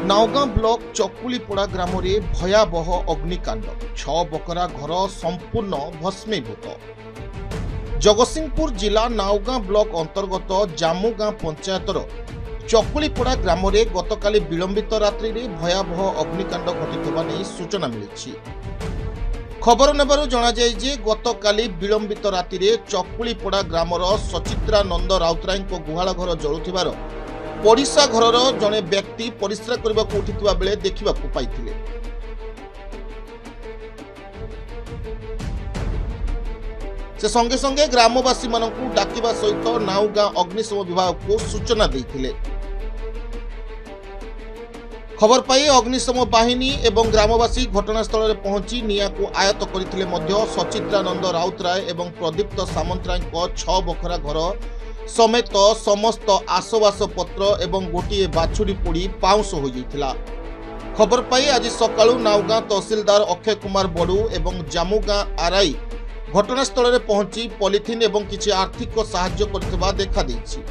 नावगां block चकुलीपड़ा ग्राम में भयावह अग्निकांड 6 बकरा घर संपूर्ण भस्मीभूत। जगतसिंहपुर जिला नावगां ब्लॉक अंतर्गत जामुगां पंचायतर चकुलीपड़ा ग्राम में गतकाली विलंबित रात्रि में भयावह अग्निकांड घटिथिबा नै सूचना मिली। खबर नेबारु जणाଯାଏ जे गतकाली विलंबित राति में चकुलीपड़ा ग्रामर सचित्रानंद राउतराय गुहाल घर जलुथिबार पड़िशा घरर जड़े व्यक्ति परिश्रा करने को उठिथिबा बेले देखा पाइथिले। से संगे संगे ग्रामवासी मानकु डाकिबा सहित नावगां अग्निशम विभाग को सूचना देइथिले। खबर पाई अग्निशम बाहिनी एवं ग्रामवासी घटनास्थल में पहुंची निया को आयत्त करथिले मध्य सचित्रानंद राउतराय एवं प्रदीप्त सामंतराय 6 बखरा घर समेत समस्त आसवास पत्र एवं गोटे बाछुरी पोड़ी पाउंस हो जाइथिला। खबर पाई आज सकाळु नावगां तहसीलदार अक्षय कुमार बड़ू एवं जामुगां आरआई घटनास्थल में पहुंची पॉलिथिन एवं किछि आर्थिक सहायता करथिबा देखा देइछि।